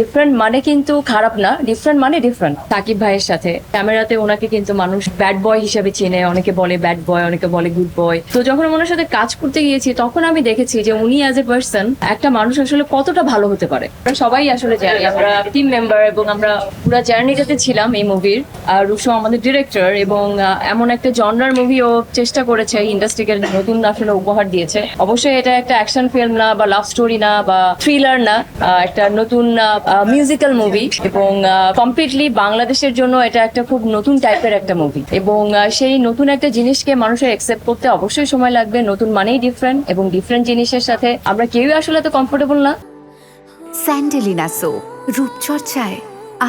Different মানে কিন্তু খারাপ না, ডিফারেন্ট মানে ডিফারেন্ট। সাকিব ভাইয়ের সাথে ক্যামেরাতে ওনাকে কিন্তু মানুষ ব্যাড বয় হিসেবে চেনে, অনেকে বলে ব্যাড বয়, অনেকে বলে গুড বয়। তো যখন ওনার সাথে কাজ করতে গিয়েছি তখন আমি দেখেছি যে উনি অ্যাজ এ পার্সন একটা মানুষ আসলে কতটা ভালো হতে পারে। আমরা সবাই আসলে জানি, আমরা টিম মেম্বার এবং আমরা পুরো জার্নিটাতে ছিলাম এই মুভির। আর রুশো আমাদের ডিরেক্টর, এবং এমন একটা জনরার মুভিও চেষ্টা করেছে, ইন্ডাস্ট্রিকে নতুন আসলে উপহার দিয়েছে। অবশ্যই এটা একটা অ্যাকশন ফিল্ম না বা লাভ স্টোরি না বা থ্রিলার না, একটা নতুন মিউজিক্যাল মুভি, এবং কমপ্লিটলি বাংলাদেশের জন্য এটা একটা খুব নতুন টাইপের একটা মুভি। এবং সেই নতুন একটা জিনিসকে মানুষের অ্যাকসেপ্ট করতে অবশ্যই সময় লাগবে। নতুন মানেই ডিফারেন্ট, এবং ডিফারেন্ট জিনিসের সাথে আমরা কেউই আসলে এত কমফোর্টেবল না। স্যান্ডেলিনা সো, রূপচর্চায়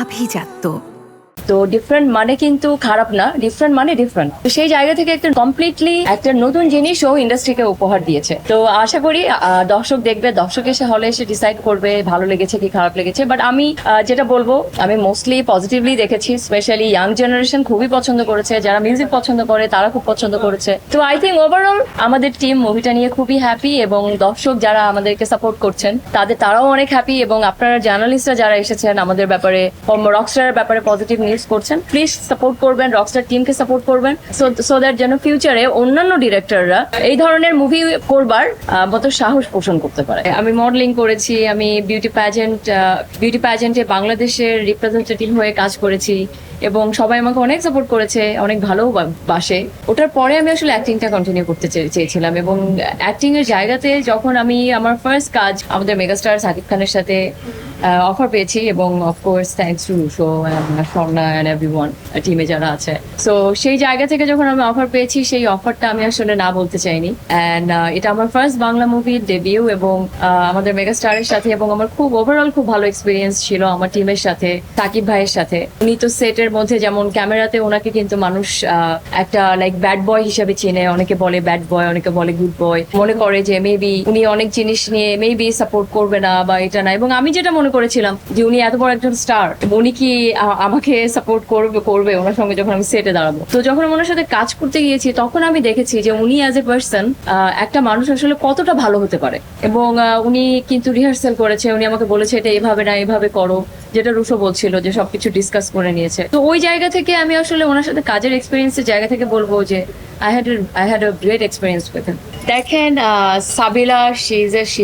আভিজাত্য। তো ডিফারেন্ট মানে কিন্তু খারাপ না, ডিফারেন্ট মানে ডিফারেন্ট। তো সেই জায়গা থেকে একটা কমপ্লিটলি একটা নতুন জিনিসও ইন্ডাস্ট্রিকে উপহার দিয়েছে। তো আশা করি দর্শক দেখবে, দর্শক এসে হলে এসে ডিসাইড করবে ভালো লেগেছে কি খারাপ লেগেছে। বাট আমি যেটা বলবো, আমি মোস্টলি পজিটিভলি দেখেছি। স্পেশালি ইয়াং জেনারেশন খুবই পছন্দ করেছে, যারা মিউজিক পছন্দ করে তারা খুব পছন্দ করেছে। তো আই থিঙ্ক ওভারঅল আমাদের টিম মুভিটা নিয়ে খুবই হ্যাপি, এবং দর্শক যারা আমাদেরকে সাপোর্ট করছেন তারাও অনেক হ্যাপি। এবং আপনারা জার্নালিস্টরা যারা এসেছেন আমাদের ব্যাপারে, রকস্টারের ব্যাপারে পজিটিভ নিউজ করছেন, প্লিজ সাপোর্ট করবেন, রকস্টার টিমকে সাপোর্ট করবেন, সো দ্যাট যেন ফিউচারে অন্যান্য ডিরেক্টররা এই ধরনের মুভি করবার মতো সাহস পোষণ করতে পারে। আমি মডেলিং করেছি, আমি বিউটি প্যাজেন্টে বাংলাদেশের রিপ্রেজেন্টেটিভ হয়ে কাজ করেছি, এবং সবাই আমাকে অনেক সাপোর্ট করেছে, অনেক ভালোবাসে। ওটার পরে আমি আসলে অ্যাক্টিংটা কন্টিনিউ করতে চেয়েছিলাম, এবং অ্যাক্টিং এর জায়গাতে যখন আমি আমার ফার্স্ট কাজ আমাদের মেগাস্টার সাকিব খানের সাথে অফার পেয়েছি, এবং of course thanks to Rusho, Swarna and everyone টিমে যারা আছে। সো সেই জায়গা থেকে যখন আমি অফার পেয়েছি, সেই অফারটা আমি আসলে না বলতে চাইনি। অ্যান্ড এটা আমার ফার্স্ট বাংলা মুভির ডেবিউ, এবং আমাদের মেগাস্টারের সাথে, এবং আমার খুব ওভারঅল খুব ভালো এক্সপিরিয়েন্স ছিল আমার টিমের সাথে, সাকিব ভাইয়ের সাথে। উনি তো সেটের মধ্যে যেমন ক্যামেরাতে ওনাকে কিন্তু মানুষ একটা লাইক ব্যাড বয় হিসেবে চেনে, অনেকে বলে ব্যাড বয়, অনেকে বলে গুড বয়, মনে করে যে মেবি উনি অনেক জিনিস নিয়ে মেবি সাপোর্ট করবে না বা এটা না। এবং আমি যেটা মনে করেছিলাম যে উনি এত বড় একজন স্টার, উনি কি আমাকে সাপোর্ট করবে ওনার সঙ্গে যখন আমি সেটে দাঁড়াবো। তো যখন ওনার সাথে কাজ করতে গিয়েছি তখন আমি দেখেছি যে উনি অ্যাজ এ পার্সন একটা মানুষ আসলে কতটা ভালো হতে পারে। এবং উনি কিন্তু রিহার্সাল করেছে, উনি আমাকে বলেছে এটা এভাবে না এভাবে করো, যেটা রুশো বলছিল যে সবকিছু ডিসকাস করে নিয়েছে। তো ওই জায়গা থেকে আমি আসলে ওনার সাথে কাজের এক্সপিরিয়েন্সের জায়গা থেকে বলবো যে I had a great experience with him. দেখেন সাবিলা, she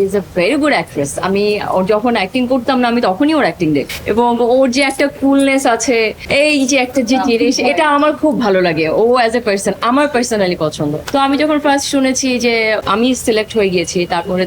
is a very good actress. আমি যখন অ্যাক্টিং করতাম না, আমি তখনই ওর অ্যাক্টিং দেখি, এবং ওর যে একটা কুলনেস আছে, এই যে একটা যে জিনিস, এটা আমার খুব ভালো লাগে। ও অ্যাজ এ পার্সন আমার পার্সোনালি পছন্দ। তো আমি যখন ফার্স্ট শুনেছি যে আমি সিলেক্ট হয়ে গিয়েছি, তারপরে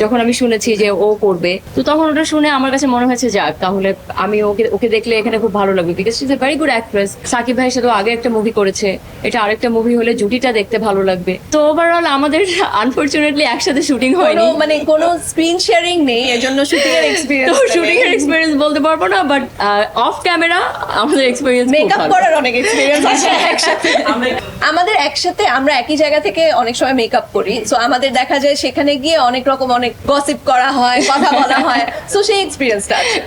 যখন আমি শুনেছি যে ও করবে, তো তখন ওটা শুনে আমার কাছে মনে হয়েছে যাক, তাহলে আমি ওকে দেখলে এখানে খুব ভালো লাগবে, because she is a very good actress. Shakib ভাইয়ের সাথে আগে একটা মুভি করেছে, এটা আরেকটা মুভি হলে জুটিটা দেখতে ভালো লাগবে। তো ওভারঅল আমাদের আনফরচুনেটলি একসাথে শুটিং হয়নি, মানে কোনো স্ক্রিন শেয়ারিং নেই, এজন্য শুটিং এর এক্সপেরিয়েন্স, তো শুটিং এর এক্সপেরিয়েন্স বলতে পারবো না, বাট অফ ক্যামেরা আমাদের এক্সপেরিয়েন্স, মেকআপ করার অনেক এক্সপেরিয়েন্স আছে একসাথে। আমাদের একসাথে আমরা একই জায়গা থেকে অনেক সময় মেকআপ করি, সো আমাদের দেখা যায় সেখানে গিয়ে অনেক রকম অনেক গসিপ করা হয়, কথা বলা হয়, সো সেই এক্সপেরিয়েন্সটা আছে।